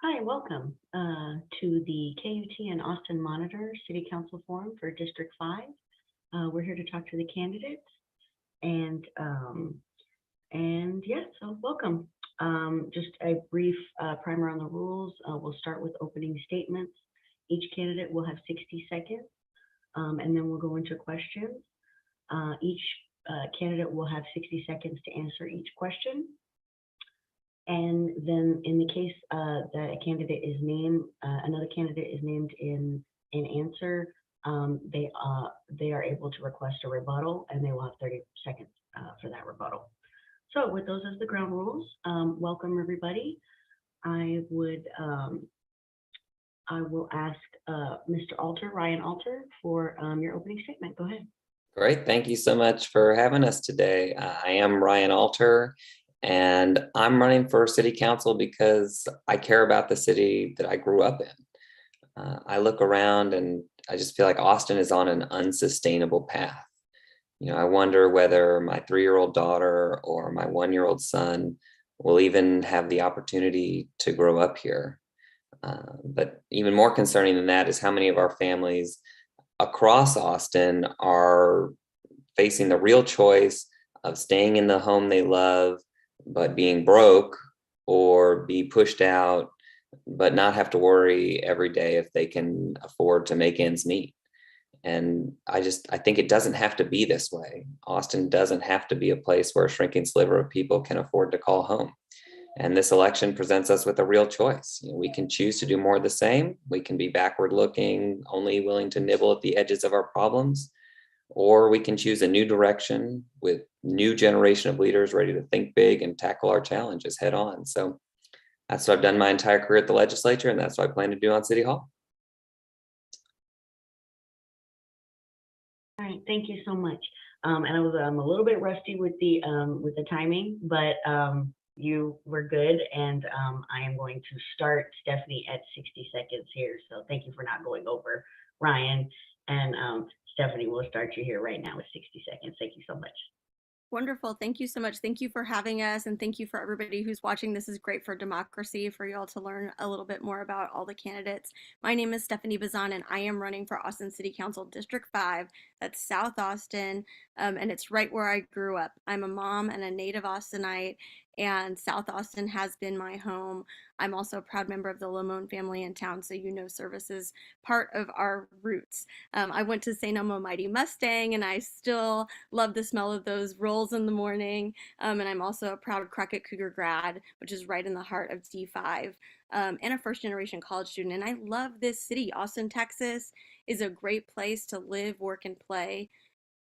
Hi, welcome to the KUT and Austin Monitor City Council Forum for District 5. We're here to talk to the candidates and yeah, so welcome. Just a brief primer on the rules. We'll start with opening statements. Each candidate will have 60 seconds and then we'll go into questions. Each candidate will have 60 seconds to answer each question. And then in the case that a candidate is named, another candidate is named in an answer, they are able to request a rebuttal and they will have 30 seconds for that rebuttal. So with those as the ground rules, welcome everybody. I will ask Mr. Ryan Alter for your opening statement. Go ahead. Great. Thank you so much for having us today. I am Ryan Alter, and I'm running for city council because I care about the city that I grew up in. I look around and I just feel like Austin is on an unsustainable path. I wonder whether my 3-year-old daughter or my 1-year-old son will even have the opportunity to grow up here. But even more concerning than that is how many of our families across Austin are facing the real choice of staying in the home they love, but being broke, or be pushed out, but not have to worry every day if they can afford to make ends meet. And I think it doesn't have to be this way. Austin doesn't have to be a place where a shrinking sliver of people can afford to call home. And this election presents us with a real choice. We can choose to do more of the same. We can be backward looking, only willing to nibble at the edges of our problems, or we can choose a new direction with new generation of leaders ready to think big and tackle our challenges head on. So that's what I've done my entire career at the legislature, and that's what I plan to do on City Hall. All right, thank you so much. And I'm a little bit rusty with the timing, but you were good, and I am going to start Stephanie at 60 seconds here. So thank you for not going over, Ryan, and Stephanie, we'll start you here right now with 60 seconds. Thank you so much. Wonderful. Thank you so much. Thank you for having us, and thank you for everybody who's watching. This is great for democracy, for y'all to learn a little bit more about all the candidates. My name is Stephanie Bazan, and I am running for Austin City Council District 5. That's South Austin, and it's right where I grew up. I'm a mom and a native Austinite, and South Austin has been my home. I'm also a proud member of the Lamone family in town, so service is part of our roots. I went to St. Elmo Mighty Mustang, and I still love the smell of those rolls in the morning. And I'm also a proud Crockett Cougar grad, which is right in the heart of D5, and a first-generation college student. And I love this city. Austin, Texas is a great place to live, work, and play.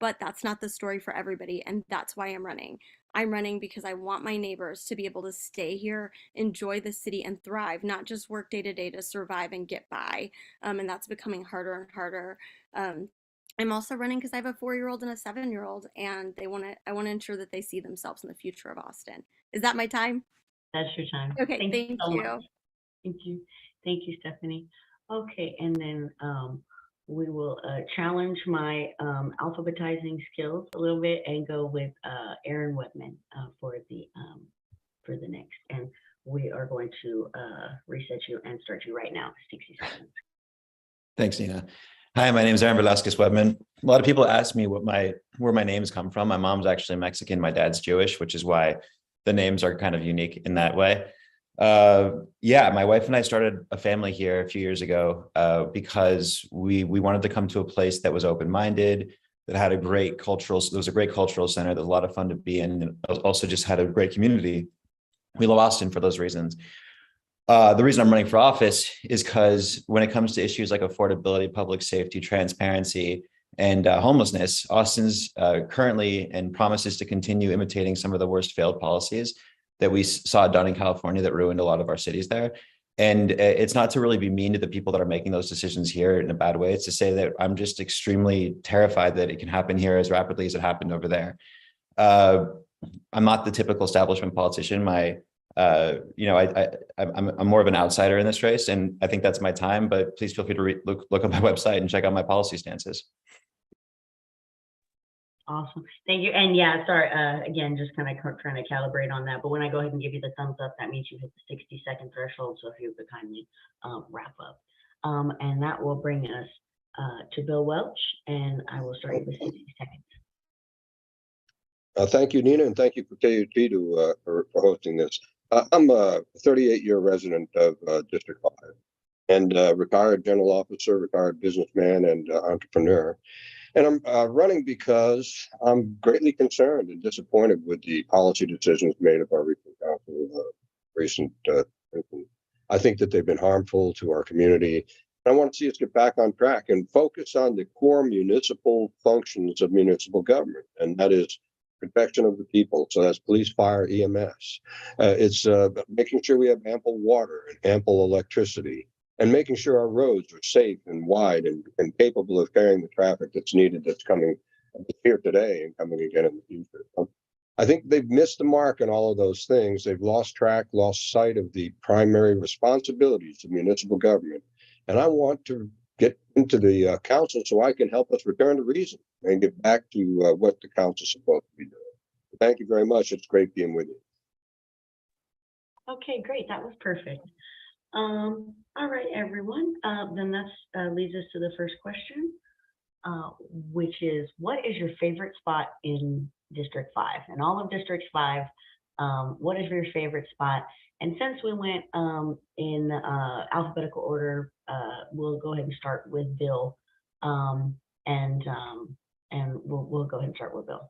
But that's not the story for everybody, and that's why I'm running. I'm running because I want my neighbors to be able to stay here, enjoy the city, and thrive, not just work day to day to survive and get by. And that's becoming harder and harder. I'm also running because I have a 4-year-old and a 7-year-old, and I want to ensure that they see themselves in the future of Austin. Is that my time? That's your time. Okay, thank you. Thank you. Thank you, Stephanie. Okay, and then we will challenge my alphabetizing skills a little bit and go with Aaron Whitman for the next. And we are going to reset you and start you right now. 60 seconds. Thanks, Nina. Hi, my name is Aaron Velazquez Webman. A lot of people ask me where my names come from. My mom's actually Mexican, my dad's Jewish, which is why the names are kind of unique in that way. Yeah, my wife and I started a family here a few years ago because we wanted to come to a place that was open-minded, that had there was a great cultural center, that was a lot of fun to be in, and also just had a great community. We love Austin for those reasons. The reason I'm running for office is because when it comes to issues like affordability, public safety, transparency, and homelessness, Austin's currently and promises to continue imitating some of the worst failed policies that we saw done in California that ruined a lot of our cities there. And it's not to really be mean to the people that are making those decisions here in a bad way. It's to say that I'm just extremely terrified that it can happen here as rapidly as it happened over there. I'm not the typical establishment politician. I'm more of an outsider in this race, and I think that's my time, but please feel free to look on my website and check out my policy stances. Awesome. Thank you. And yeah, sorry, again, just kind of trying to calibrate on that. But when I go ahead and give you the thumbs up, that means you hit the 60-second threshold. So if you could kindly wrap up. And that will bring us to Bill Welch, and I will start you with 60 seconds. Thank you, Nina, and thank you for KUT for hosting this. I'm a 38-year resident of District 5 and retired general officer, retired businessman, and entrepreneur. And I'm running because I'm greatly concerned and disappointed with the policy decisions made of our recent council. I think that they've been harmful to our community. I want to see us get back on track and focus on the core municipal functions of municipal government, and that is protection of the people. So that's police, fire, EMS. It's making sure we have ample water and ample electricity, and making sure our roads are safe and wide and capable of carrying the traffic that's needed, that's coming here today and coming again in the future. I think they've missed the mark on all of those things. They've lost track, lost sight of the primary responsibilities of municipal government. And I want to get into the council so I can help us return to reason and get back to what the council's supposed to be doing. Thank you very much. It's great being with you. Okay, great. That was perfect. All right, everyone. Then that leads us to the first question, which is, what is your favorite spot in District 5? In all of District 5, what is your favorite spot? And since we went in alphabetical order, we'll go ahead and start with Bill, and we'll go ahead and start with Bill.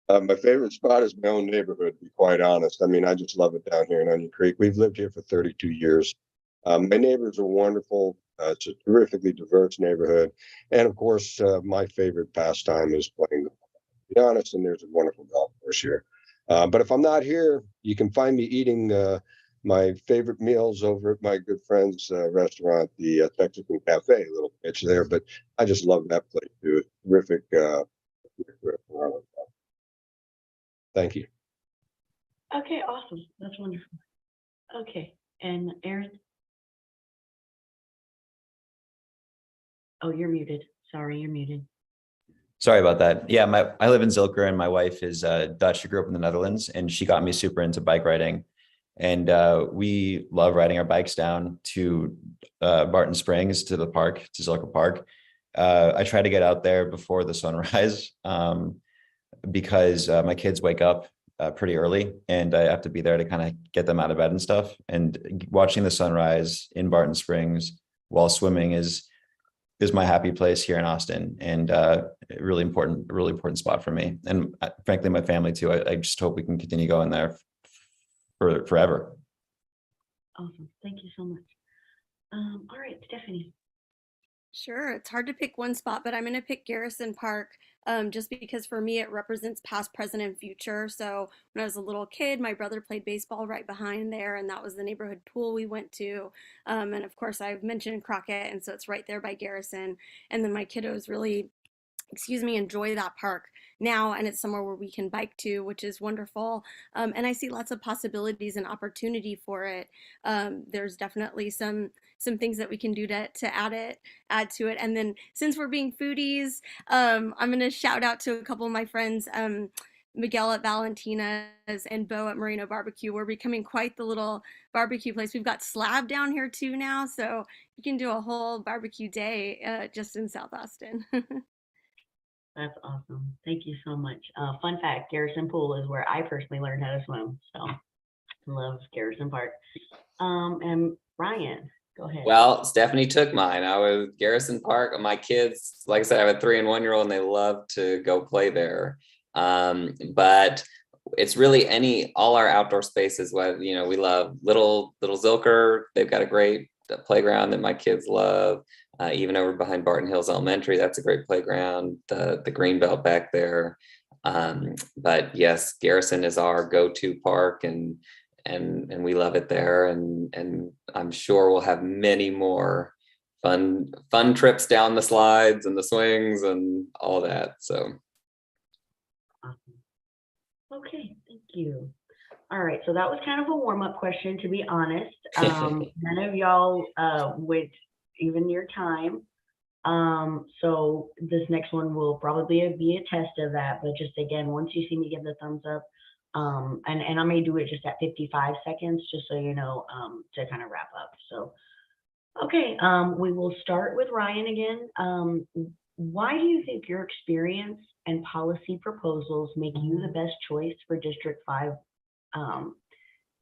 My favorite spot is my own neighborhood, to be quite honest. I mean, I just love it down here in Onion Creek. We've lived here for 32 years. My neighbors are wonderful. It's a terrifically diverse neighborhood. And of course, my favorite pastime is playing the ball, to be honest, and there's a wonderful golf course here. But if I'm not here, you can find me eating my favorite meals over at my good friend's restaurant, the Mexican Cafe, a little pitch there. But I just love that place too. It's terrific. Thank you. Okay, awesome. That's wonderful. Okay, and Aaron? Oh, you're muted. Sorry, you're muted. Sorry about that. Yeah, I live in Zilker, and my wife is Dutch. She grew up in the Netherlands, and she got me super into bike riding. And we love riding our bikes down to Barton Springs, to the park, to Zilker Park. I try to get out there before the sunrise because my kids wake up pretty early, and I have to be there to kind of get them out of bed and stuff. And watching the sunrise in Barton Springs while swimming is my happy place here in Austin, and a really important spot for me, and frankly my family too. I just hope we can continue going there for forever. Awesome. Thank you so much. All right, Stephanie. Sure, it's hard to pick one spot, but I'm going to pick Garrison Park just because for me it represents past, present, and future. So when I was a little kid, my brother played baseball right behind there, and that was the neighborhood pool we went to. And of course, I've mentioned Crockett, and so it's right there by Garrison. And then my kiddos really, enjoy that park now, and it's somewhere where we can bike to, which is wonderful. And I see lots of possibilities and opportunity for it. There's definitely some things that we can do to add to it. And then since we're being foodies, I'm going to shout out to a couple of my friends, Miguel at Valentina's and Bo at Moreno Barbecue. We're becoming quite the little barbecue place. We've got Slab down here too now, so you can do a whole barbecue day just in South Austin. That's awesome. Thank you so much. Fun fact, Garrison Pool is where I personally learned how to swim. So love Garrison Park. And Ryan, go ahead. Well, Stephanie took mine. I was Garrison Park. My kids, like I said, I have a 3 and 1 year old, and they love to go play there. But it's really all our outdoor spaces. What we love little Zilker. They've got a great playground that my kids love. Even over behind Barton Hills Elementary, that's a great playground. The Greenbelt back there. But yes, Garrison is our go-to park, and we love it there. And I'm sure we'll have many more fun trips down the slides and the swings and all that. So. Awesome. Okay, thank you. All right, so that was kind of a warm-up question, to be honest. None of y'all went even your time. So this next one will probably be a test of that, but just again, once you see me give the thumbs up, and I may do it just at 55 seconds, just so you know, to kind of wrap up. So, okay, we will start with Ryan again. Why do you think your experience and policy proposals make you the best choice for District 5?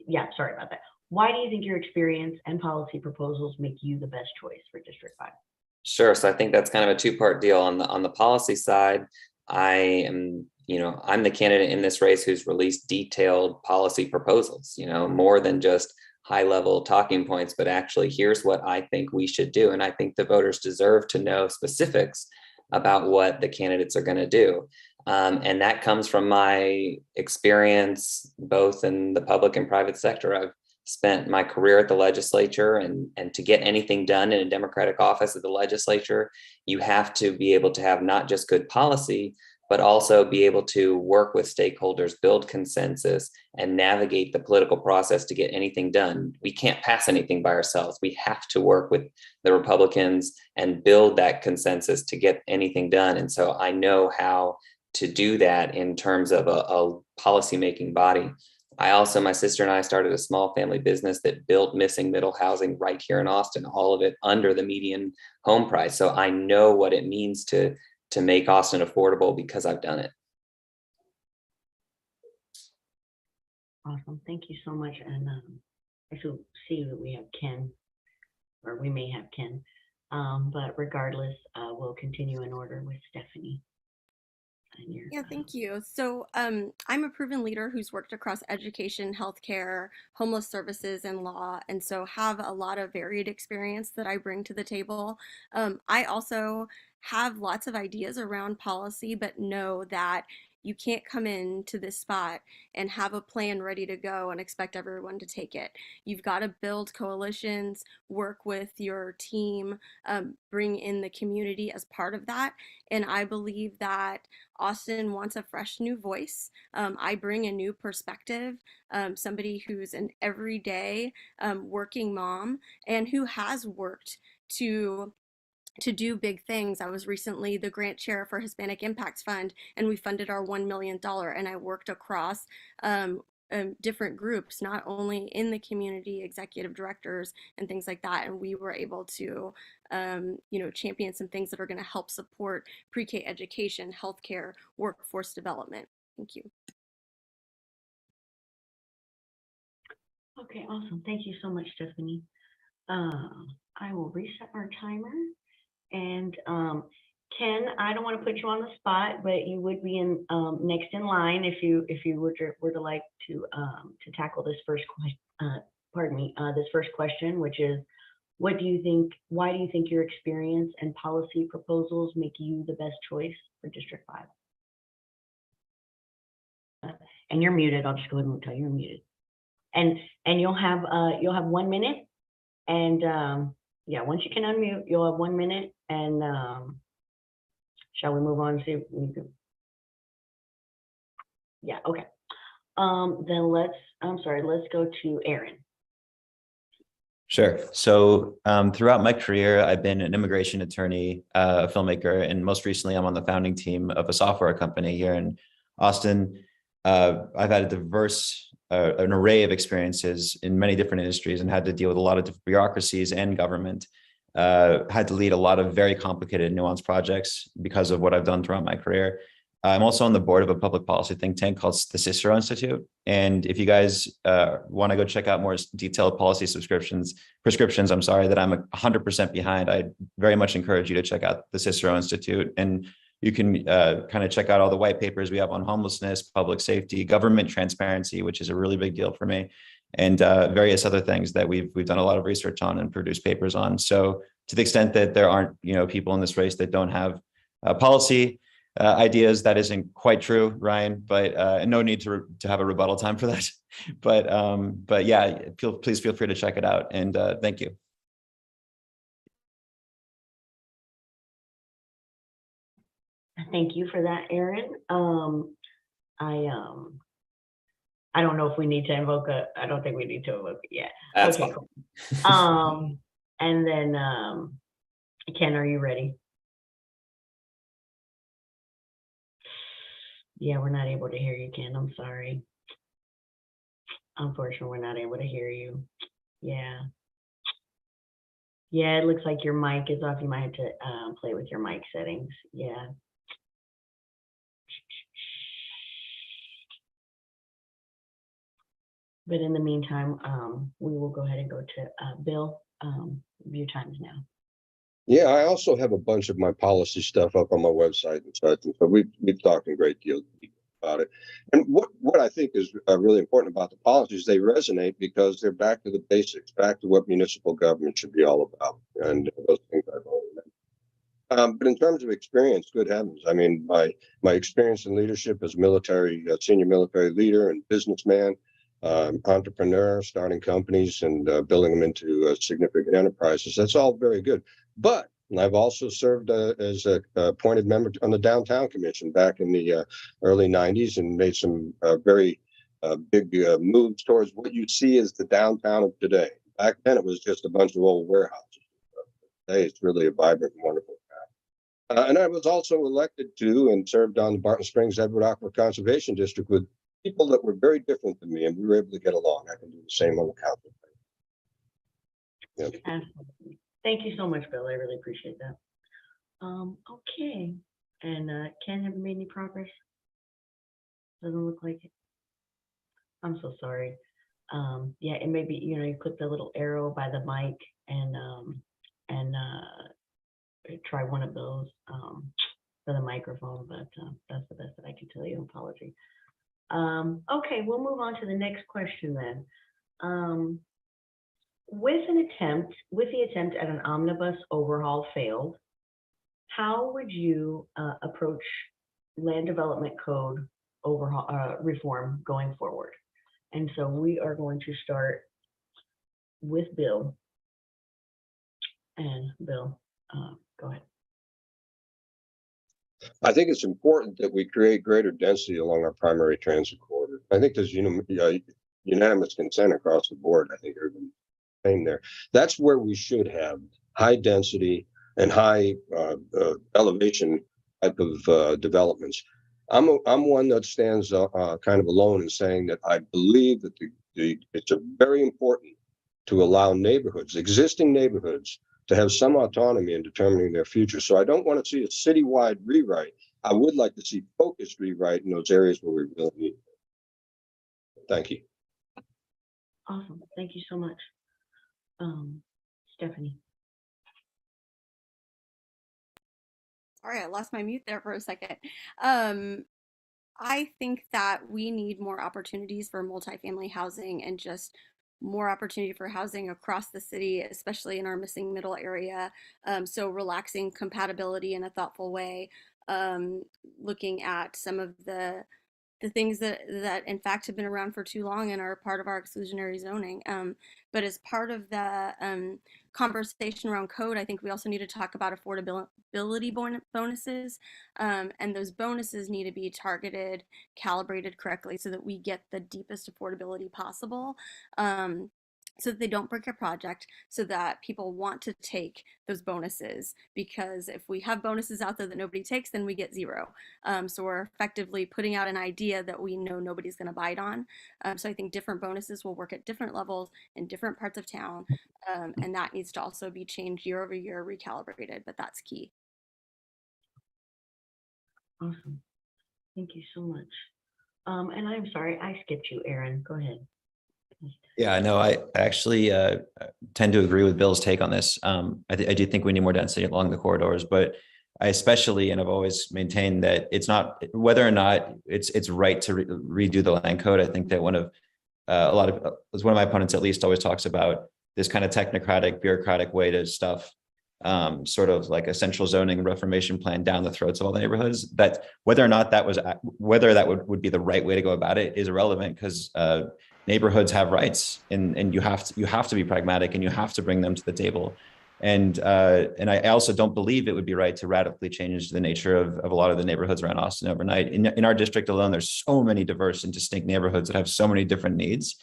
Yeah, sorry about that. Why do you think your experience and policy proposals make you the best choice for District 5? Sure. So I think that's kind of a two-part deal. On the policy side, I'm the candidate in this race who's released detailed policy proposals, more than just high-level talking points, but actually here's what I think we should do. And I think the voters deserve to know specifics about what the candidates are going to do. And that comes from my experience, both in the public and private sector. I've spent my career at the legislature, and to get anything done in a Democratic office at the legislature, you have to be able to have not just good policy, but also be able to work with stakeholders, build consensus, and navigate the political process to get anything done. We can't pass anything by ourselves. We have to work with the Republicans and build that consensus to get anything done. And so I know how to do that in terms of a policymaking body. My sister and I started a small family business that built missing middle housing right here in Austin, all of it under the median home price. So I know what it means to make Austin affordable because I've done it. Awesome. Thank you so much. And I see that we have Ken, or we may have Ken, but regardless, we'll continue in order with Stephanie. Yeah, thank you. So I'm a proven leader who's worked across education, healthcare, homeless services, and law, and so have a lot of varied experience that I bring to the table. I also have lots of ideas around policy, but know that you can't come into this spot and have a plan ready to go and expect everyone to take it. You've got to build coalitions, work with your team, bring in the community as part of that. And I believe that Austin wants a fresh new voice. I bring a new perspective, somebody who's an everyday working mom and who has worked to do big things. I was recently the grant chair for Hispanic Impacts Fund, and we funded our $1 million. And I worked across different groups, not only in the community, executive directors and things like that. And we were able to, champion some things that are going to help support pre-K education, healthcare, workforce development. Thank you. Okay, awesome. Thank you so much, Stephanie. I will reset our timer. And Ken, I don't want to put you on the spot, but you would be in next in line if you were to like to tackle this first question. This first question, which is, why do you think your experience and policy proposals make you the best choice for District 5? And you're muted. I'll just go ahead and tell you you're muted. And you'll have 1 minute. And yeah, once you can unmute, you'll have 1 minute. And shall we move on to see if we can? Yeah, okay. Then let's go to Aaron. Sure. So throughout my career, I've been an immigration attorney, a filmmaker, and most recently I'm on the founding team of a software company here in Austin. I've had an array of experiences in many different industries and had to deal with a lot of different bureaucracies and government. Had to lead a lot of very complicated, nuanced projects because of what I've done throughout my career. I'm also on the board of a public policy think tank called the Cicero Institute. And if you guys want to go check out more detailed policy prescriptions, I'm sorry, that I'm 100% behind, I very much encourage you to check out the Cicero Institute. And you can kind of check out all the white papers we have on homelessness, public safety, government transparency, which is a really big deal for me, and various other things that we've done a lot of research on and produced papers on. So to the extent that there aren't people in this race that don't have policy ideas, that isn't quite true, Ryan, but no need to have a rebuttal time for that. But yeah, please feel free to check it out. And thank you. Thank you for that, Aaron. I don't know if we need to invoke I don't think we need to invoke it yet. That's okay, fine. Cool. And then Ken, are you ready? Yeah, we're not able to hear you, Ken. I'm sorry. Unfortunately, we're not able to hear you. Yeah. Yeah, it looks like your mic is off. You might have to play with your mic settings. Yeah. But in the meantime, we will go ahead and go to Bill. View times now. Yeah, I also have a bunch of my policy stuff up on my website and such, and so we've talked a great deal about it. And what I think is really important about the policies, they resonate because they're back to the basics, back to what municipal government should be all about, and those things I've already mentioned. But in terms of experience, good heavens, I mean, my experience in leadership as military, senior military leader and businessman, entrepreneur, starting companies and building them into significant enterprises. That's all very good. But I've also served as a appointed member on the Downtown Commission back in the early 90s and made some very big moves towards what you see as the downtown of today. Back then, it was just a bunch of old warehouses. Today, it's really a vibrant and wonderful town. And I was also elected to and served on the Barton Springs Edward Aquifer Conservation District with people that were very different than me, and we were able to get along. I can do the same on the council. Yeah. Absolutely. Thank you so much, Bill. I really appreciate that. Okay. And Ken, have you made any progress? Doesn't look like it. I'm so sorry. Yeah, it may be, you click the little arrow by the mic and try one of those for the microphone, but that's the best that I can tell you. Apology. Okay, we'll move on to the next question then. With the attempt at an omnibus overhaul failed, how would you approach land development code overhaul reform going forward? And so we are going to start with Bill. And Bill, go ahead. I think it's important that we create greater density along our primary transit corridor. I think there's unanimous consent across the board. I think everybody's saying there. That's where we should have high density and high elevation type of developments. I'm one that stands kind of alone in saying that I believe that it's very important to allow existing neighborhoods, to have some autonomy in determining their future. So I don't want to see a citywide rewrite. I would like to see focused rewrite in those areas where we really need it. Thank you. Awesome. Thank you so much. Stephanie. Sorry, I lost my mute there for a second. I think that we need more opportunities for multifamily housing and just more opportunity for housing across the city, especially in our missing middle area. So relaxing compatibility in a thoughtful way, looking at some of the things that in fact have been around for too long and are part of our exclusionary zoning. But as part of the conversation around code, I think we also need to talk about affordability bonuses. And those bonuses need to be targeted, calibrated correctly so that we get the deepest affordability possible. So that they don't break a project, so that people want to take those bonuses, because if we have bonuses out there that nobody takes, then we get zero. So we're effectively putting out an idea that we know nobody's going to bite on. So I think different bonuses will work at different levels in different parts of town, and that needs to also be changed year over year, recalibrated, but that's key. Awesome. Thank you so much. And I'm sorry, I skipped you, Aaron. Go ahead. Yeah, no, I actually tend to agree with Bill's take on this. I do think we need more density along the corridors, but I especially, and I've always maintained that it's not whether or not it's right to redo the land code. I think that one of my opponents at least always talks about this kind of technocratic, bureaucratic way to stuff sort of like a central zoning reformation plan down the throats of all the neighborhoods. That whether or not that would be the right way to go about it is irrelevant, because neighborhoods have rights, and you have to be pragmatic, and you have to bring them to the table. And I also don't believe it would be right to radically change the nature of a lot of the neighborhoods around Austin overnight. In our district alone, there's so many diverse and distinct neighborhoods that have so many different needs.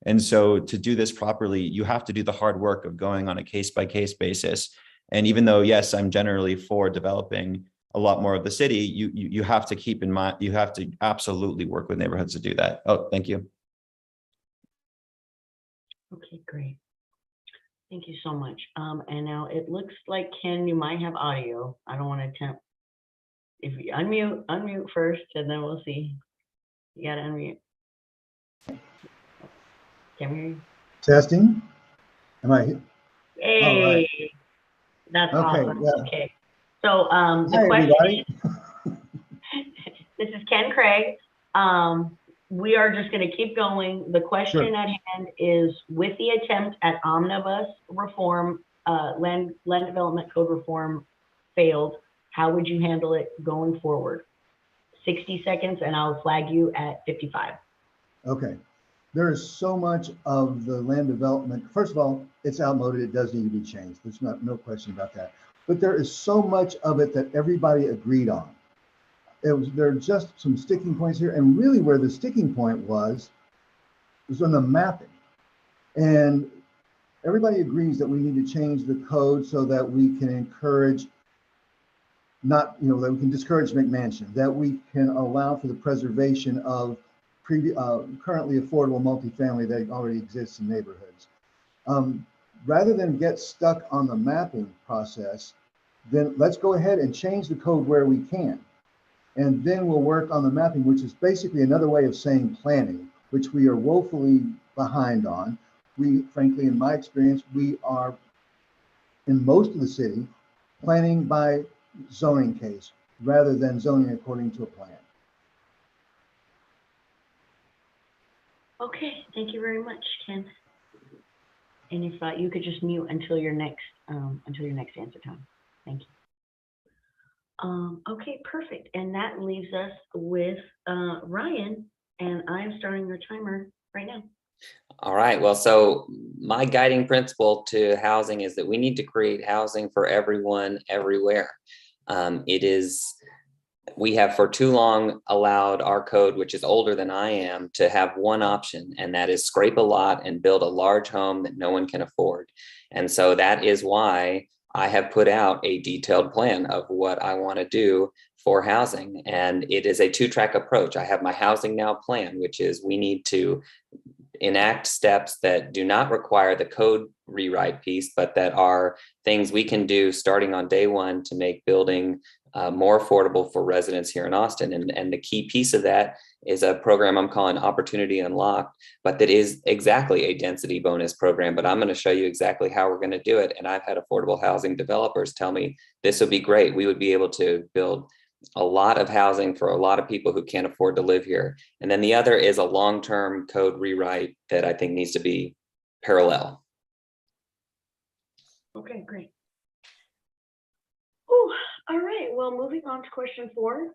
And so to do this properly, you have to do the hard work of going on a case-by-case basis. And even though, yes, I'm generally for developing a lot more of the city, you have to keep in mind, you have to absolutely work with neighborhoods to do that. Oh, thank you. Okay, great. Thank you so much. And now it looks like, Ken, you might have audio. I don't want to attempt. If you unmute first, and then we'll see. You gotta unmute. Can we hear you? Testing. Am I here? Hey, All right. that's Okay, awesome. yeah. Okay. So the Hi, question everybody. this is Ken Craig. We are just going to keep going. The question Sure. at hand is, with the attempt at omnibus reform, land development code reform failed, how would you handle it going forward? 60 seconds, and I'll flag you at 55. Okay. There is so much of the land development. First of all, it's outmoded. It does need to be changed. There's no question about that. But there is so much of it that everybody agreed on. There are just some sticking points here. And really where the sticking point was on the mapping. And everybody agrees that we need to change the code so that we can encourage that we can discourage McMansion, that we can allow for the preservation of currently affordable multifamily that already exists in neighborhoods. Rather than get stuck on the mapping process, then let's go ahead and change the code where we can. And then we'll work on the mapping, which is basically another way of saying planning, which we are woefully behind on. Frankly, in my experience, we are, in most of the city, planning by zoning case rather than zoning according to a plan. Okay, thank you very much, Ken. And if you could just mute until your next answer time. Thank you. Okay, perfect. And that leaves us with Ryan, and I'm starting the timer right now. All right. Well, so my guiding principle to housing is that we need to create housing for everyone, everywhere. We have for too long allowed our code, which is older than I am, to have one option, and that is scrape a lot and build a large home that no one can afford. And so that is why I have put out a detailed plan of what I want to do for housing. And it is a two-track approach. I have my Housing Now plan, which is we need to enact steps that do not require the code rewrite piece, but that are things we can do starting on day one to make building more affordable for residents here in Austin. And the key piece of that is a program I'm calling Opportunity Unlocked, but that is exactly a density bonus program. But I'm going to show you exactly how we're going to do it. And I've had affordable housing developers tell me this would be great. We would be able to build a lot of housing for a lot of people who can't afford to live here. And then the other is a long-term code rewrite that I think needs to be parallel. Okay, great. Ooh, all right, well, moving on to question 4.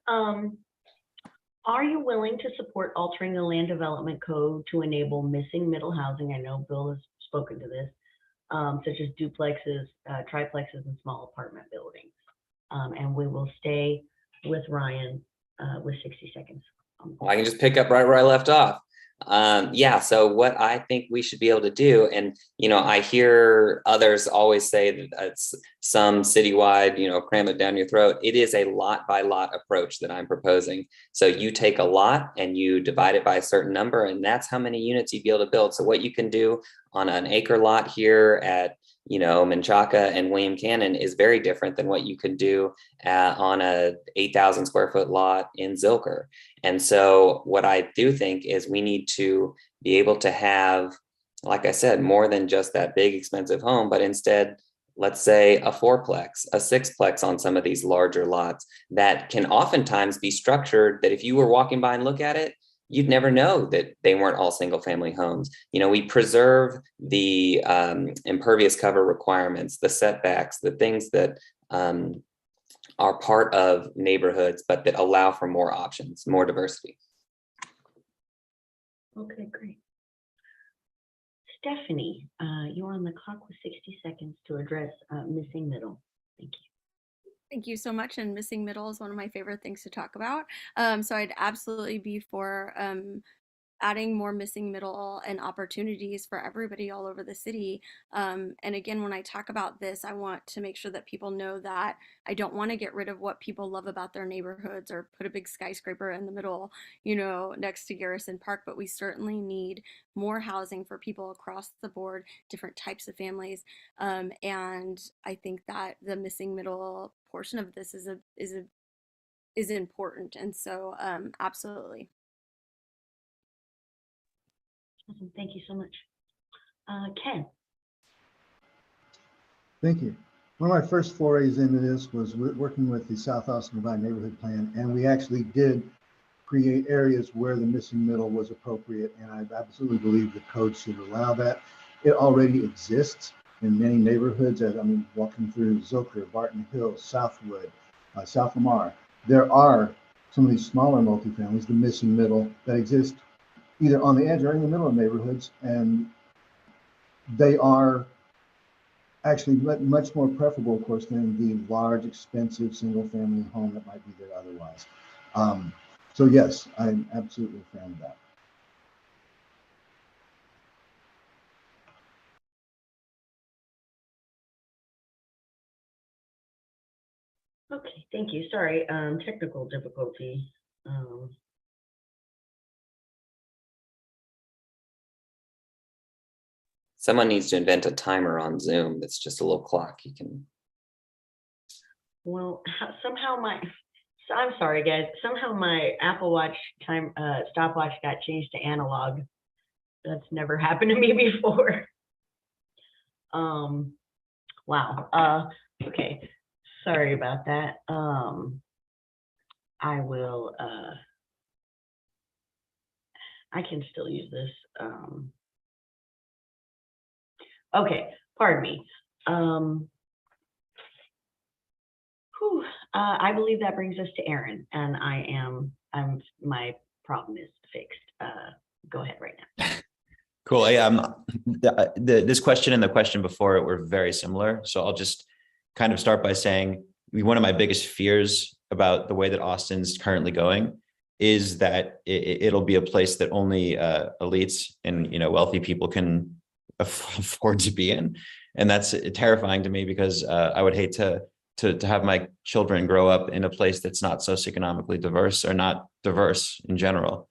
Are you willing to support altering the land development code to enable missing middle housing? I know Bill has spoken to this, such as duplexes, triplexes, and small apartment buildings. And we will stay with Ryan with 60 seconds. Well, I can just pick up right where I left off. So what I think we should be able to do, and I hear others always say that it's some citywide, cram it down your throat. It is a lot by lot approach that I'm proposing. So you take a lot and you divide it by a certain number, and that's how many units you'd be able to build. So what you can do on an acre lot here at Menchaca and William Cannon is very different than what you could do on a 8,000 square foot lot in Zilker. And so what I do think is we need to be able to have, like I said, more than just that big expensive home, but instead, let's say a 4-plex, a 6-plex on some of these larger lots that can oftentimes be structured that if you were walking by and look at it, you'd never know that they weren't all single family homes. We preserve the impervious cover requirements, the setbacks, the things that are part of neighborhoods, but that allow for more options, more diversity. Okay, great. Stephanie, you're on the clock with 60 seconds to address missing middle. Thank you. Thank you so much. And missing middle is one of my favorite things to talk about. So I'd absolutely be for adding more missing middle and opportunities for everybody all over the city. And again, when I talk about this, I want to make sure that people know that I don't want to get rid of what people love about their neighborhoods or put a big skyscraper in the middle, next to Garrison Park, but we certainly need more housing for people across the board, different types of families. And I think that the missing middle portion of this is important. And so absolutely. Awesome. Thank you so much. Ken. Thank you. One of my first forays into this was working with the South Austin Combined Neighborhood Plan, and we actually did create areas where the missing middle was appropriate, and I absolutely believe the code should allow that. It already exists in many neighborhoods. As I'm walking through Zilker, Barton Hills, Southwood, South Lamar, there are some of these smaller multifamilies, the missing middle, that exist either on the edge or in the middle of neighborhoods, and they are actually much more preferable, of course, than the large, expensive single-family home that might be there otherwise. So yes, I'm absolutely a fan of that. Okay, thank you. Sorry, technical difficulty. Someone needs to invent a timer on Zoom that's just a little clock you can. Well, somehow I'm sorry guys, somehow my Apple Watch stopwatch got changed to analog. That's never happened to me before. Wow. Okay, sorry about that. I will, I can still use this. Okay, pardon me. I believe that brings us to Aaron, and my problem is fixed. Go ahead right now. Cool. Yeah, this question and the question before it were very similar. So I'll just kind of start by saying one of my biggest fears about the way that Austin's currently going is that it'll be a place that only elites and wealthy people can afford to be in. And that's terrifying to me because I would hate to have my children grow up in a place that's not socioeconomically diverse or not diverse in general.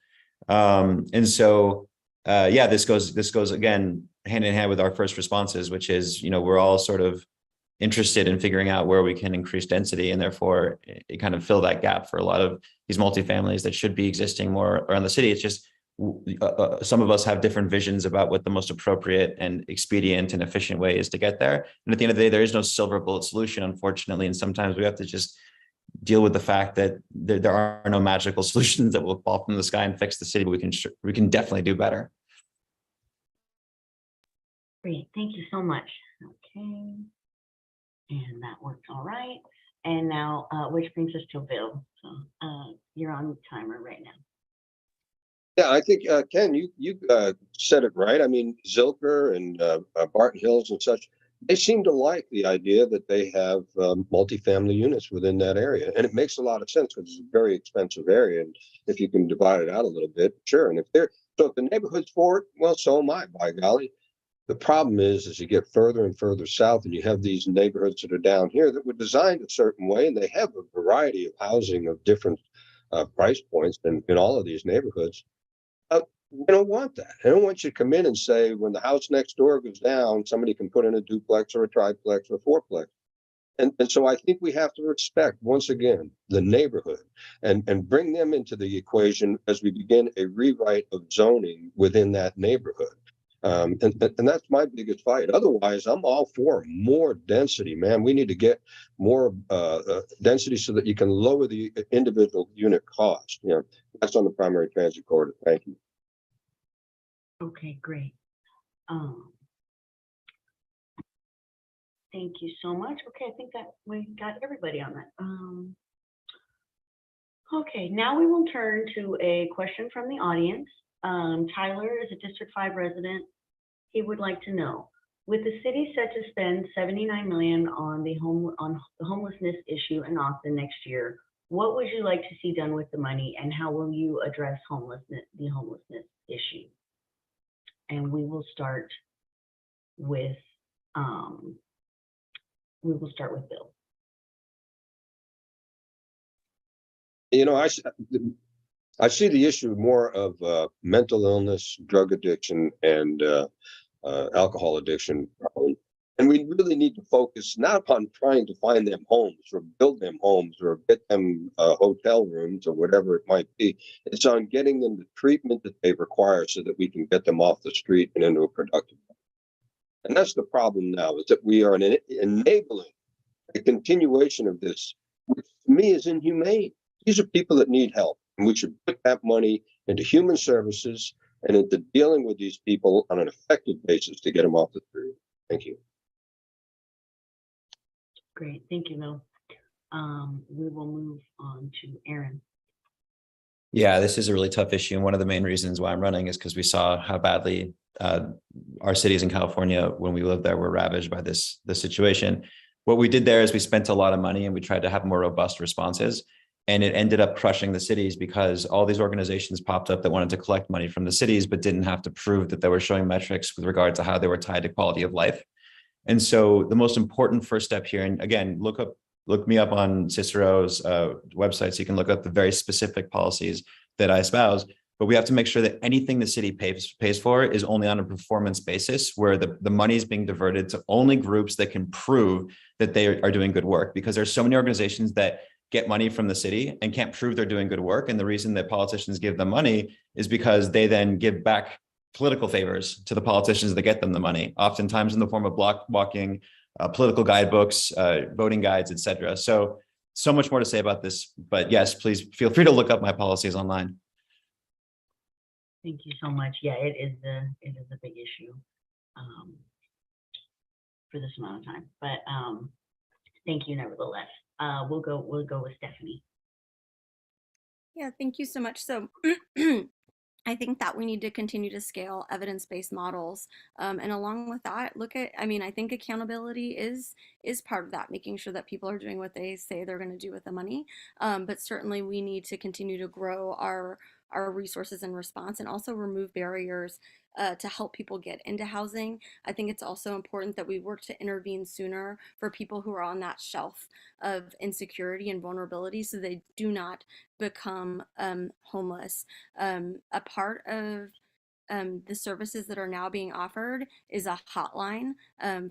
And so, yeah, this goes again, hand in hand with our first responses, which is, we're all sort of interested in figuring out where we can increase density and therefore it kind of fill that gap for a lot of these multifamilies that should be existing more around the city. It's just some of us have different visions about what the most appropriate and expedient and efficient way is to get there. And at the end of the day, there is no silver bullet solution, unfortunately. And sometimes we have to just deal with the fact that there are no magical solutions that will fall from the sky and fix the city, but we can definitely do better. Great, thank you so much. Okay, and that worked all right. And now, which brings us to Bill. So you're on timer right now. Yeah, I think, Ken, you said it right. I mean, Zilker and Barton Hills and such, they seem to like the idea that they have multifamily units within that area. And it makes a lot of sense because it's a very expensive area. And if you can divide it out a little bit, sure. And if the neighborhood's for it, well, so am I, by golly. The problem is, as you get further and further south and you have these neighborhoods that are down here that were designed a certain way, and they have a variety of housing of different price points in all of these neighborhoods. We don't want that. I don't want you to come in and say, when the house next door goes down, somebody can put in a duplex or a triplex or a fourplex. And so I think we have to respect, once again, the neighborhood and bring them into the equation as we begin a rewrite of zoning within that neighborhood. And that's my biggest fight. Otherwise, I'm all for more density, man. We need to get more density so that you can lower the individual unit cost. That's on the primary transit corridor. Thank you. Okay, great. Thank you so much. Okay, I think that we got everybody on that. Okay, now we will turn to a question from the audience. Tyler is a District 5 resident. He would like to know, with the city set to spend $79 million on the homelessness issue in Austin next year, what would you like to see done with the money, and how will you address the homelessness issue? And we will start with Bill. You know, I see the issue more of mental illness, drug addiction, and alcohol addiction problem. And we really need to focus not upon trying to find them homes or build them homes or get them hotel rooms or whatever it might be. It's on getting them the treatment that they require so that we can get them off the street and into a productive life. And that's the problem now, is that we are enabling a continuation of this, which to me is inhumane. These are people that need help, and we should put that money into human services and into dealing with these people on an effective basis to get them off the street. Thank you. Great, thank you, Bill. We will move on to Aaron. Yeah, this is a really tough issue. And one of the main reasons why I'm running is because we saw how badly our cities in California, when we lived there, were ravaged by this situation. What we did there is we spent a lot of money and we tried to have more robust responses. And it ended up crushing the cities because all these organizations popped up that wanted to collect money from the cities, but didn't have to prove that they were showing metrics with regard to how they were tied to quality of life. And so the most important first step here, and again, look me up on Cicero's website so you can look up the very specific policies that I espouse. But we have to make sure that anything the city pays for is only on a performance basis, where the money is being diverted to only groups that can prove that they are doing good work. Because there's so many organizations that get money from the city and can't prove they're doing good work. And the reason that politicians give them money is because they then give back political favors to the politicians that get them the money, oftentimes in the form of block walking, political guidebooks, voting guides, etc. So much more to say about this, but yes, please feel free to look up my policies online. Thank you so much. Yeah, it is a big issue for this amount of time, but thank you nevertheless. We'll go with Stephanie. Yeah, thank you so much. So I think that we need to continue to scale evidence-based models. And along with that, I think accountability is part of that, making sure that people are doing what they say they're going to do with the money. But certainly we need to continue to grow our resources and response, and also remove barriers to help people get into housing. I think it's also important that we work to intervene sooner for people who are on that shelf of insecurity and vulnerability so they do not become homeless. A part of the services that are now being offered is a hotline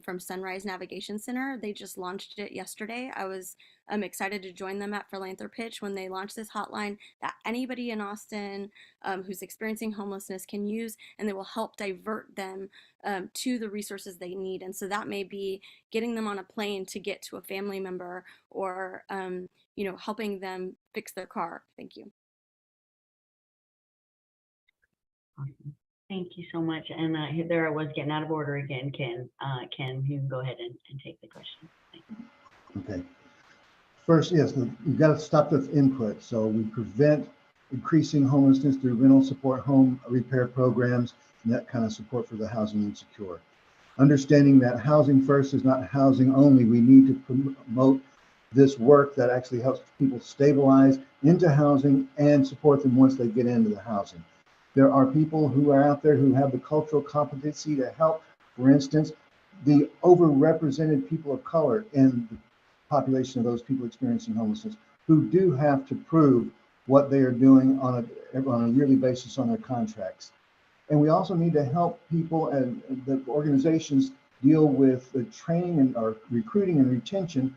from Sunrise Navigation Center. They just launched it yesterday. I was excited to join them at Philanthropitch when they launched this hotline that anybody in Austin who's experiencing homelessness can use, and they will help divert them to the resources they need. And so that may be getting them on a plane to get to a family member, or helping them fix their car. Thank you. Awesome. Thank you so much. And there I was getting out of order again, Ken. Ken, you can go ahead and take the question. Thank you. Okay. First, yes, we've got to stop with input. So we prevent increasing homelessness through rental support, home repair programs, and that kind of support for the housing insecure. Understanding that housing first is not housing only. We need to promote this work that actually helps people stabilize into housing and support them once they get into the housing. There are people who are out there who have the cultural competency to help. For instance, the overrepresented people of color in the population of those people experiencing homelessness, who do have to prove what they are doing on a yearly basis on their contracts. And we also need to help people and the organizations deal with the training and our recruiting and retention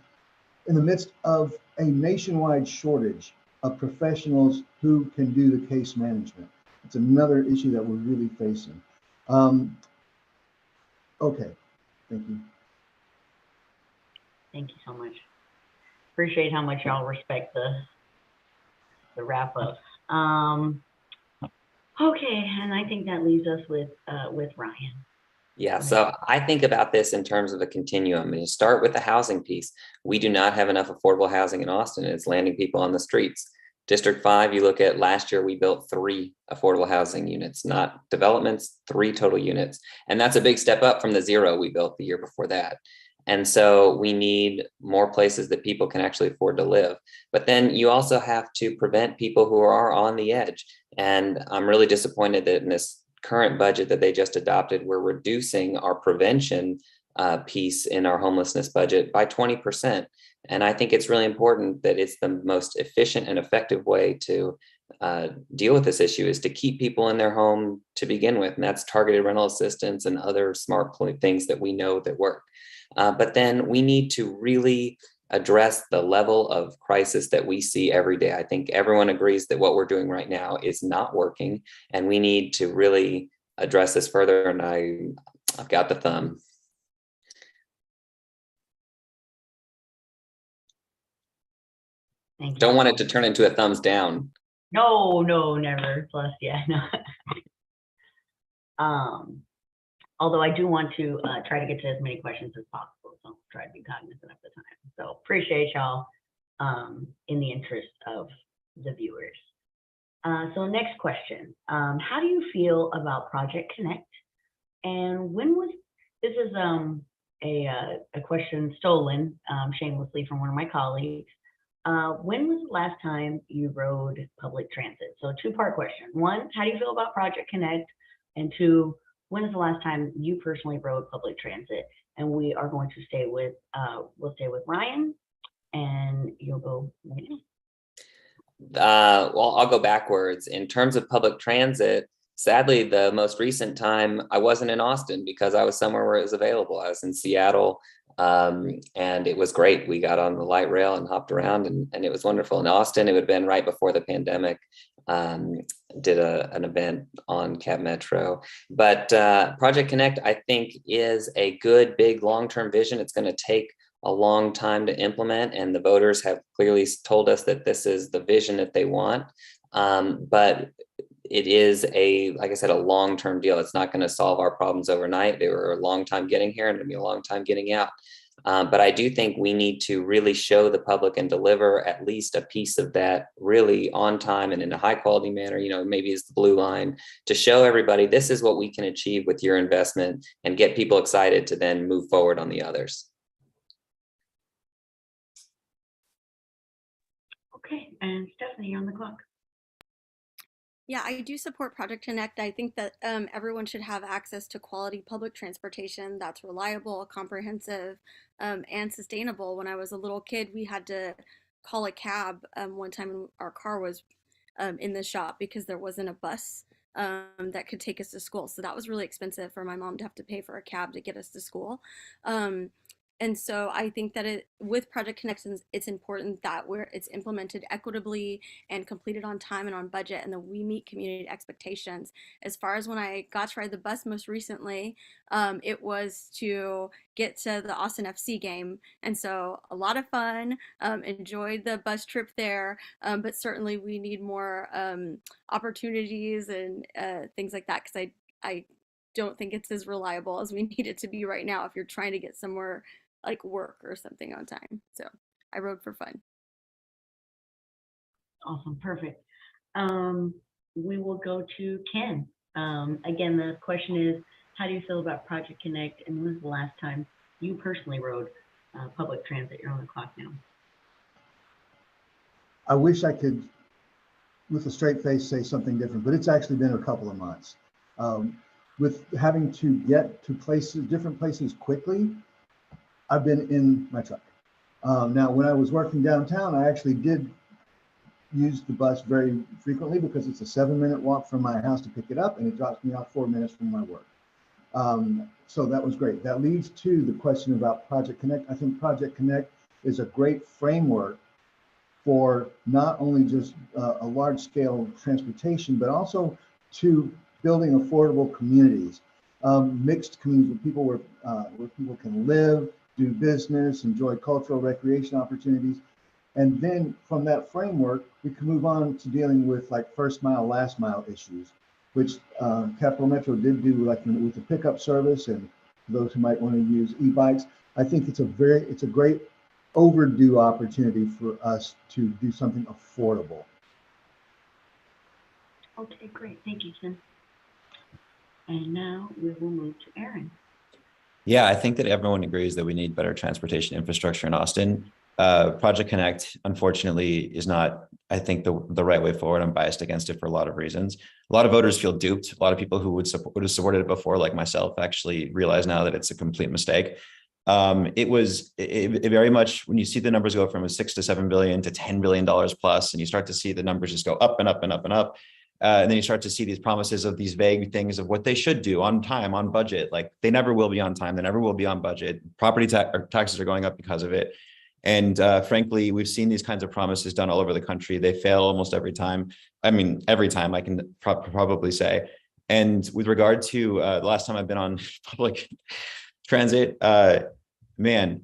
in the midst of a nationwide shortage of professionals who can do the case management. It's another issue that we're really facing. Okay, thank you. Thank you so much. Appreciate how much y'all respect the wrap up. Okay, and I think that leaves us with Ryan. Yeah, so I think about this in terms of a continuum. And you start with the housing piece. We do not have enough affordable housing in Austin. It's landing people on the streets. District 5, you look at last year, we built 3 affordable housing units, not developments, 3 total units. And that's a big step up from the 0 we built the year before that. And so we need more places that people can actually afford to live. But then you also have to prevent people who are on the edge. And I'm really disappointed that in this current budget that they just adopted, we're reducing our prevention piece in our homelessness budget by 20%. And I think it's really important that it's the most efficient and effective way to deal with this issue is to keep people in their home to begin with. And that's targeted rental assistance and other smart things that we know that work. But then we need to really address the level of crisis that we see every day. I think everyone agrees that what we're doing right now is not working, and we need to really address this further. And I've got the thumb. Thank you. Don't want it to turn into a thumbs down. No, never. Plus, yeah, no. Although I do want to try to get to as many questions as possible, so try to be cognizant of the time. So appreciate y'all in the interest of the viewers. So next question, how do you feel about Project Connect? And when was, this is a question stolen shamelessly from one of my colleagues. When was the last time you rode public transit? So two-part question. One, how do you feel about Project Connect? And two, when is the last time you personally rode public transit? And we are going to stay with, we'll stay with Ryan, and you'll go right now. Well, I'll go backwards. In terms of public transit, sadly, the most recent time I wasn't in Austin because I was somewhere where it was available. I was in Seattle, and it was great. We got on the light rail and hopped around, and it was wonderful. In Austin, it would have been right before the pandemic. Did an event on Cap Metro. But Project Connect, I think, is a good, big, long-term vision. It's going to take a long time to implement, and the voters have clearly told us that this is the vision that they want. But it is like I said, a long-term deal. It's not going to solve our problems overnight. They were a long time getting here and it'll be a long time getting out. But I do think we need to really show the public and deliver at least a piece of that really on time and in a high quality manner, maybe it's the blue line, to show everybody this is what we can achieve with your investment and get people excited to then move forward on the others. Okay, and Stephanie, you're on the clock. Yeah, I do support Project Connect. I think that everyone should have access to quality public transportation that's reliable, comprehensive, and sustainable. When I was a little kid, we had to call a cab one time when our car was in the shop because there wasn't a bus that could take us to school. So that was really expensive for my mom to have to pay for a cab to get us to school. And so I think that with Project Connections, it's important that it's implemented equitably and completed on time and on budget, and that we meet community expectations. As far as when I got to ride the bus most recently, it was to get to the Austin FC game. And so a lot of fun, enjoyed the bus trip there, but certainly we need more opportunities and things like that, because I don't think it's as reliable as we need it to be right now if you're trying to get somewhere like work or something on time. So I rode for fun. Awesome, perfect. We will go to Ken. Again, the question is, how do you feel about Project Connect, and when was the last time you personally rode public transit? You're on the clock now. I wish I could, with a straight face, say something different, but it's actually been a couple of months. With having to get to different places quickly, I've been in my truck. Now, when I was working downtown, I actually did use the bus very frequently because it's a 7-minute walk from my house to pick it up, and it drops me off 4 minutes from my work. So that was great. That leads to the question about Project Connect. I think Project Connect is a great framework for not only just a large-scale transportation, but also to building affordable communities, mixed communities where people can live, do business, enjoy cultural recreation opportunities. And then from that framework, we can move on to dealing with like first mile, last mile issues, which Capital Metro did do like with the pickup service, and those who might want to use e-bikes. I think it's a great overdue opportunity for us to do something affordable. Okay, great. Thank you, Ken. And now we will move to Aaron. Yeah, I think that everyone agrees that we need better transportation infrastructure in Austin. Project Connect, unfortunately, is not, I think, the right way forward. I'm biased against it for a lot of reasons. A lot of voters feel duped. A lot of people who would have supported it before, like myself, actually realize now that it's a complete mistake. It very much, when you see the numbers go from a $6 to $7 billion to $10 billion plus, and you start to see the numbers just go up and up and up and up. And then you start to see these promises of these vague things of what they should do on time, on budget. Like they never will be on time. They never will be on budget. Property taxes are going up because of it. And frankly, we've seen these kinds of promises done all over the country. They fail almost every time. I mean, every time I can probably say. And with regard to the last time I've been on public transit, man,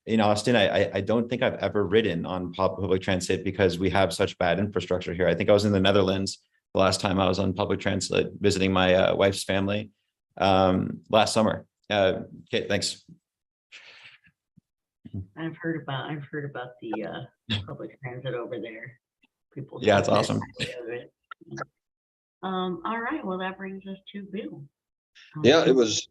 in Austin, I don't think I've ever ridden on public transit because we have such bad infrastructure here. I think I was in the Netherlands the last time I was on public transit visiting my wife's family last summer. Okay, thanks. I've heard about the public transit over there. People. Yeah, it's awesome. All right. Well, that brings us to Bill. Yeah, it was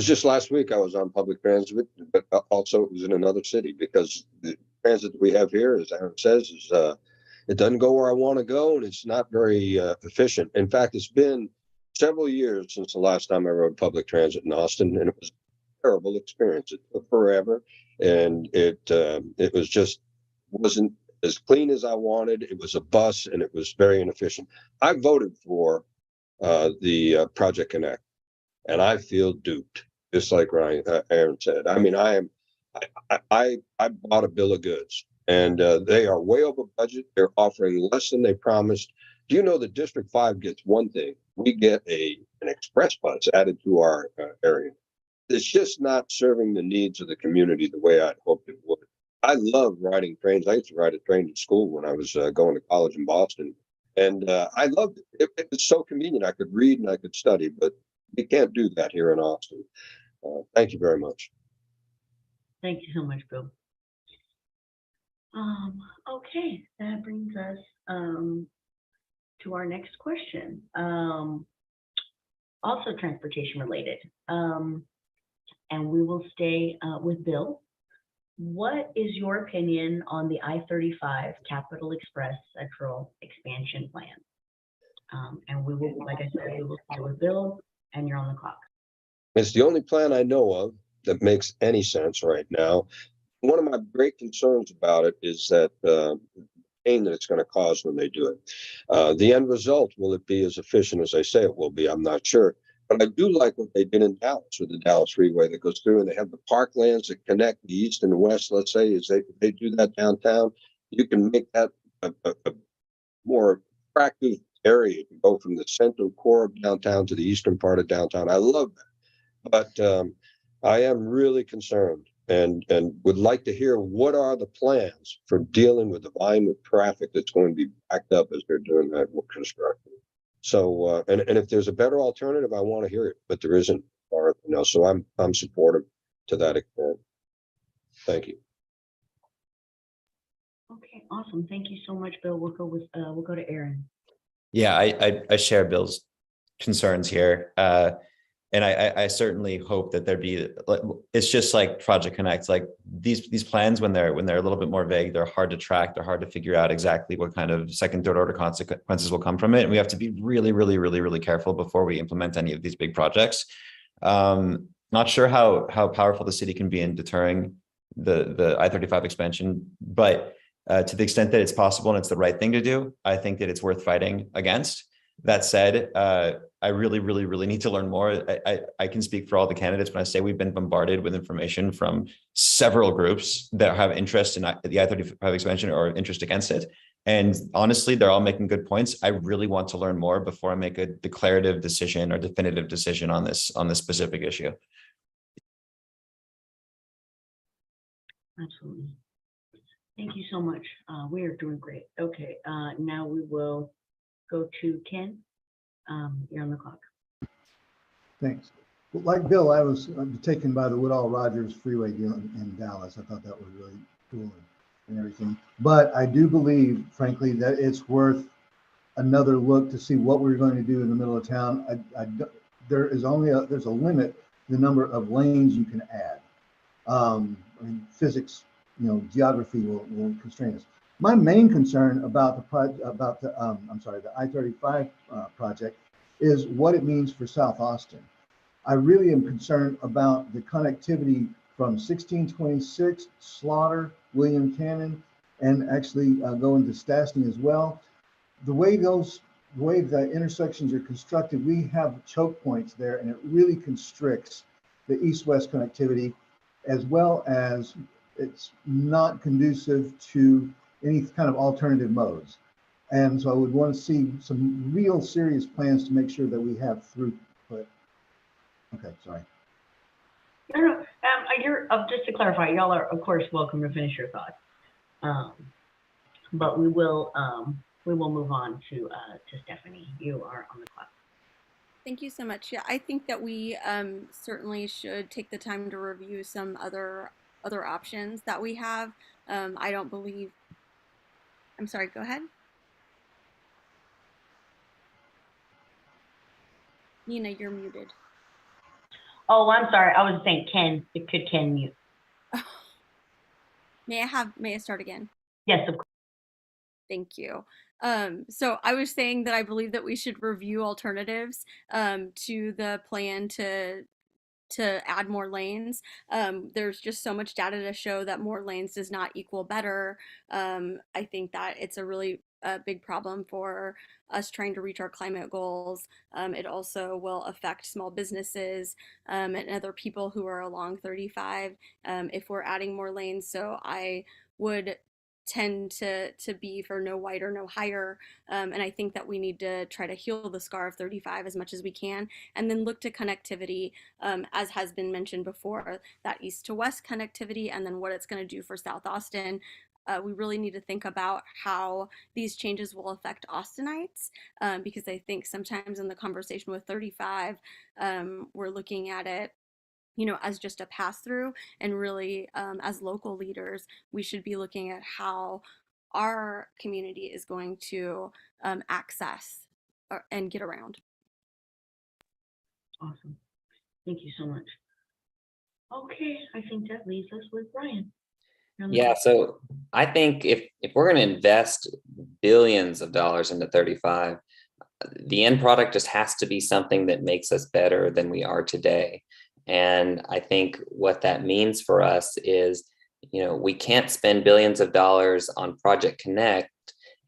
just last week I was on public transit, but also it was in another city because the transit that we have here, as Aaron says, is it doesn't go where I want to go, and it's not very efficient. In fact, it's been several years since the last time I rode public transit in Austin, and it was a terrible experience. It took forever, and it was just wasn't as clean as I wanted. It was a bus, and it was very inefficient. I voted for the Project Connect, and I feel duped, just like Aaron said. I mean, I bought a bill of goods, and they are way over budget. They're offering less than they promised. Do you know that District 5 gets one thing? We get an express bus added to our area. It's just not serving the needs of the community the way I'd hoped it would. I love riding trains. I used to ride a train to school when I was going to college in Boston. And I loved it. It was so convenient. I could read and I could study, but we can't do that here in Austin. Thank you very much. Thank you so much, Bill. Okay, that brings us to our next question. Also transportation related. And we will stay with Bill. What is your opinion on the I-35 Capital Express Central expansion plan? And we will, like I said, we will start with Bill, and you're on the clock. It's the only plan I know of that makes any sense right now. One of my great concerns about it is that pain that it's going to cause when they do it. The end result, will it be as efficient as they say it will be? I'm not sure. But I do like what they did in Dallas with the Dallas Freeway that goes through, and they have the parklands that connect the east and the west. Let's say is they do that downtown, you can make that a more attractive area to go from the central core of downtown to the eastern part of downtown. I love that, but I am really concerned and would like to hear what are the plans for dealing with the volume of traffic that's going to be backed up as they're doing that construction. So, and if there's a better alternative, I want to hear it, but there isn't. Or, you know, so I'm supportive to that extent. Thank you. Okay, awesome. Thank you so much, Bill. We'll go to Aaron. Yeah, I share Bill's concerns here. And I certainly hope that there'd be, it's just like Project Connect, like these plans, when they're a little bit more vague, they're hard to track. They're hard to figure out exactly what kind of second, third order consequences will come from it. And we have to be really, really, really, really careful before we implement any of these big projects. Not sure how powerful the city can be in deterring the I-35 expansion, but to the extent that it's possible and it's the right thing to do, I think that it's worth fighting against. That said, I really, really, really need to learn more. I can speak for all the candidates when I say we've been bombarded with information from several groups that have interest in the I-35 expansion or interest against it. And honestly, they're all making good points. I really want to learn more before I make a declarative decision or definitive decision on this specific issue. Absolutely. Thank you so much. We are doing great. Okay, now we will go to Ken. You're on the clock. Thanks. Well, like Bill, I was taken by the Woodall-Rogers Freeway deal in Dallas. I thought that was really cool and everything. But I do believe, frankly, that it's worth another look to see what we're going to do in the middle of town. There's a limit the number of lanes you can add. I mean, physics, geography will constrain us. My main concern about the I-35 project is what it means for South Austin. I really am concerned about the connectivity from 1626, Slaughter, William Cannon, and actually going to Stastny as well. The way the intersections are constructed, we have choke points there, and it really constricts the east-west connectivity, as well as it's not conducive to any kind of alternative modes. And so I would want to see some real serious plans to make sure that we have throughput. Okay, sorry. No. Just to clarify, y'all are of course welcome to finish your thoughts, but we will move on to Stephanie. You are on the clock. Thank you so much. Yeah, I think that we certainly should take the time to review some other options that we have. I don't believe. I'm sorry. Go ahead. Nina, you're muted. Oh, I'm sorry. I was saying Ken. Could Ken mute? May I start again? Yes, of course. Thank you. So I was saying that I believe that we should review alternatives to the plan to add more lanes. There's just so much data to show that more lanes does not equal better. I think that it's a really big problem for us trying to reach our climate goals. It also will affect small businesses and other people who are along 35 if we're adding more lanes. So I would tend to be for no wider, no higher. And I think that we need to try to heal the scar of 35 as much as we can, and then look to connectivity, as has been mentioned before, that east to west connectivity, and then what it's going to do for South Austin. We really need to think about how these changes will affect Austinites, because I think sometimes in the conversation with 35, we're looking at it as just a pass through, and really as local leaders, we should be looking at how our community is going to access and get around. Awesome. Thank you so much. Okay, I think that leaves us with Ryan. Yeah, so I think if we're going to invest billions of dollars into 35, the end product just has to be something that makes us better than we are today. And I think what that means for us is, we can't spend billions of dollars on Project Connect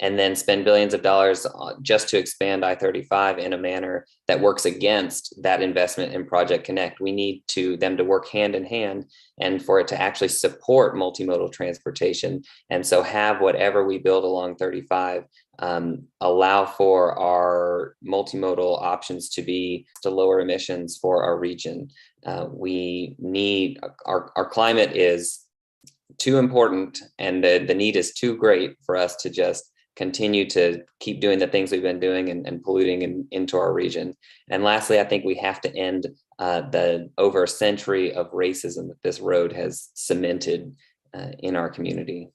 and then spend billions of dollars just to expand I-35 in a manner that works against that investment in Project Connect. We need them to work hand in hand, and for it to actually support multimodal transportation. And so have whatever we build along 35 allow for our multimodal options to lower emissions for our region. We need, our climate is too important, and the need is too great for us to just continue to keep doing the things we've been doing and polluting into our region. And lastly, I think we have to end the over a century of racism that this road has cemented in our community.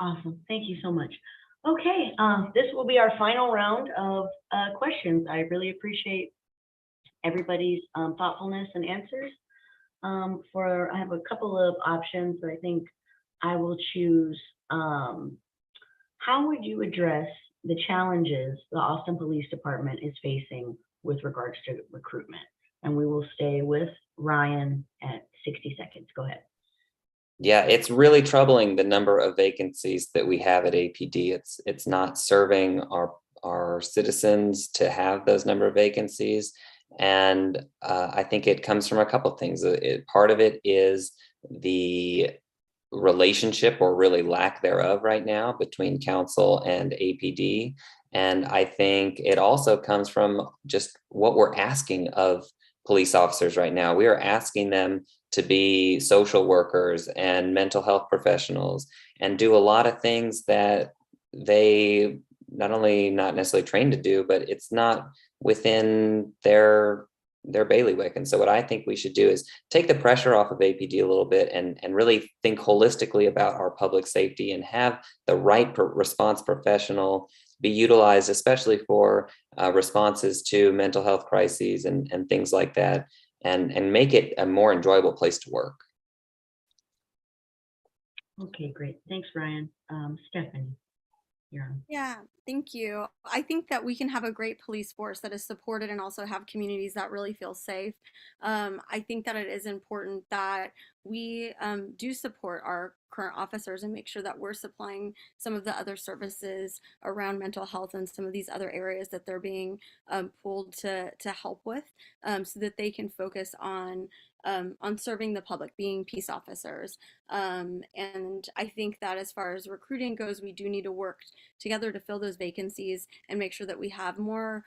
Awesome. Thank you so much. Okay, this will be our final round of questions. I really appreciate everybody's thoughtfulness and answers. I have a couple of options, but I think I will choose, how would you address the challenges the Austin Police Department is facing with regards to recruitment? And we will stay with Ryan at 60 seconds. Go ahead. Yeah, it's really troubling, the number of vacancies that we have at APD. It's not serving our citizens to have those number of vacancies. And I think it comes from a couple of things. Part of it is the relationship, or really lack thereof right now, between council and APD. And I think it also comes from just what we're asking of police officers right now. We are asking them to be social workers and mental health professionals and do a lot of things that they not necessarily trained to do, but it's not within their bailiwick. And so what I think we should do is take the pressure off of APD a little bit and really think holistically about our public safety, and have the right response professional be utilized, especially for responses to mental health crises and things like that, and make it a more enjoyable place to work. Okay, great. Thanks, Ryan. Stephanie, you're on. Yeah, thank you. I think that we can have a great police force that is supported and also have communities that really feel safe. I think that it is important that we do support our current officers and make sure that we're supplying some of the other services around mental health and some of these other areas that they're being pulled to help with, so that they can focus on serving the public, being peace officers. And I think that as far as recruiting goes, we do need to work together to fill those vacancies and make sure that we have more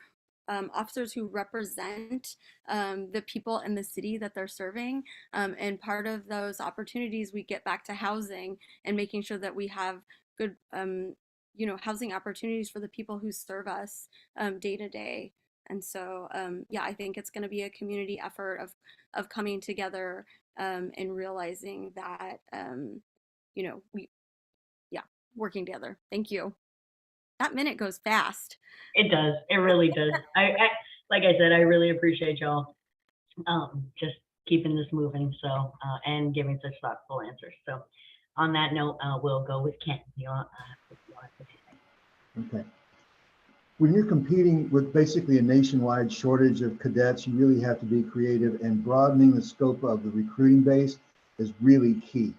officers who represent the people in the city that they're serving. And part of those opportunities, we get back to housing and making sure that we have good, housing opportunities for the people who serve us day to day. And so, yeah, I think it's going to be a community effort of coming together and realizing that, working together. Thank you. That minute goes fast. It does. It really does. I like I said, I really appreciate y'all just keeping this moving. So and giving such thoughtful answers. So on that note, we'll go with Ken. Okay. When you're competing with basically a nationwide shortage of cadets, you really have to be creative, and broadening the scope of the recruiting base is really key.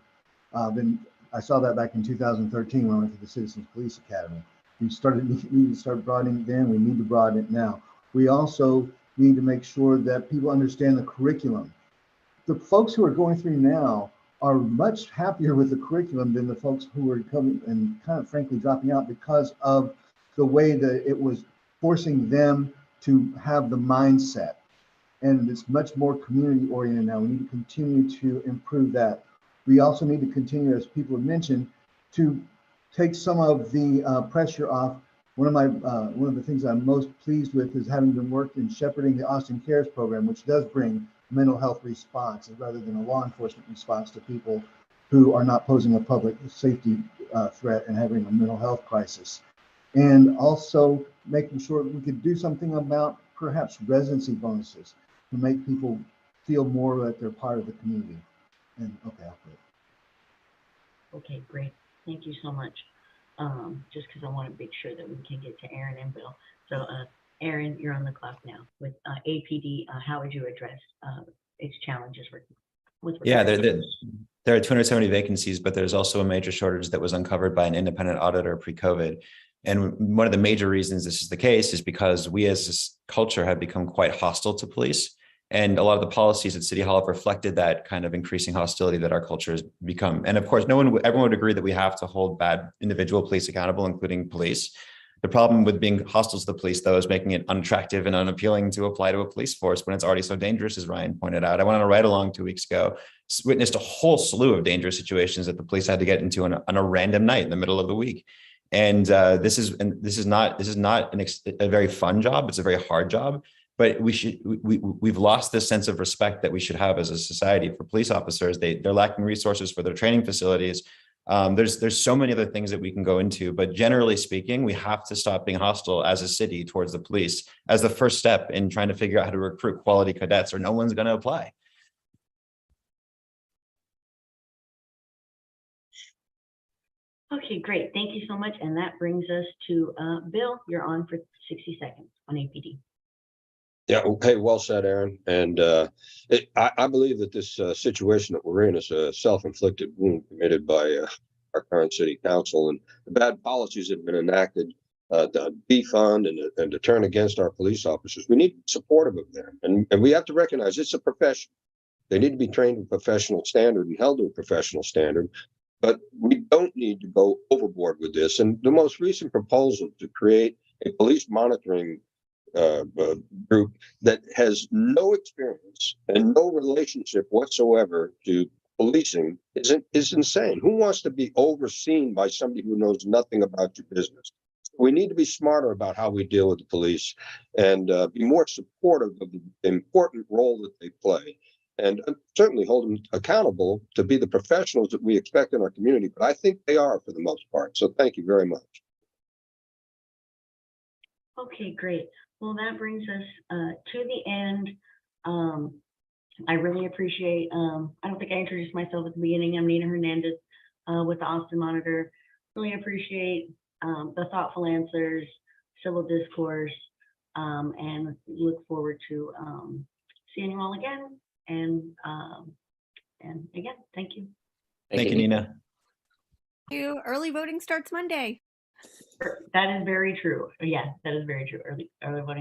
I saw that back in 2013 when I went to the Citizens Police Academy. We need to start broadening it then. We need to broaden it now. We also need to make sure that people understand the curriculum. The folks who are going through now are much happier with the curriculum than the folks who are coming and kind of frankly dropping out because of the way that it was forcing them to have the mindset. And it's much more community oriented now. We need to continue to improve that. We also need to continue, as people have mentioned, to take some of the pressure off. One of the things I'm most pleased with is having been worked in shepherding the Austin Cares program, which does bring mental health response rather than a law enforcement response to people who are not posing a public safety threat and having a mental health crisis. And also making sure we could do something about perhaps residency bonuses to make people feel more that they're part of the community. And okay, I'll quit. Okay, great. Thank you so much. Just because I want to make sure that we can get to Aaron and Bill. So Aaron, you're on the clock now with APD. How would you address its challenges with Yeah, there are 270 vacancies, but there's also a major shortage that was uncovered by an independent auditor pre-COVID. And one of the major reasons this is the case is because we as a culture have become quite hostile to police. And a lot of the policies at City Hall have reflected that kind of increasing hostility that our culture has become. And of course, everyone would agree that we have to hold bad individual police accountable, including police. The problem with being hostile to the police, though, is making it unattractive and unappealing to apply to a police force when it's already so dangerous, as Ryan pointed out. I went on a ride-along 2 weeks ago, witnessed a whole slew of dangerous situations that the police had to get into on a random night in the middle of the week. And this is not a very fun job. It's a very hard job. But we've lost this sense of respect that we should have as a society for police officers. They're lacking resources for their training facilities. There's so many other things that we can go into, but generally speaking, we have to stop being hostile as a city towards the police as the first step in trying to figure out how to recruit quality cadets, or no one's going to apply. Okay, great. Thank you so much. And that brings us to Bill. You're on for 60 seconds on APD. Yeah, okay, well said, Aaron. And I believe that this situation that we're in is a self-inflicted wound committed by our current city council, and the bad policies that have been enacted to defund and to turn against our police officers. We need to be supportive of them. And we have to recognize it's a profession. They need to be trained to a professional standard and held to a professional standard. But we don't need to go overboard with this. And the most recent proposal to create a police monitoring group that has no experience and no relationship whatsoever to policing is insane. Who wants to be overseen by somebody who knows nothing about your business? We need to be smarter about how we deal with the police and be more supportive of the important role that they play, and certainly hold them accountable to be the professionals that we expect in our community. But I think they are for the most part. So thank you very much. Okay, great. Well, that brings us to the end. I really appreciate, I don't think I introduced myself at the beginning. I'm Nina Hernandez with the Austin Monitor. Really appreciate the thoughtful answers, civil discourse, and look forward to seeing you all again. And again, thank you. Thank you, Nina. Thank you. Early voting starts Monday. That is very true. Yeah, that is very true. Early voting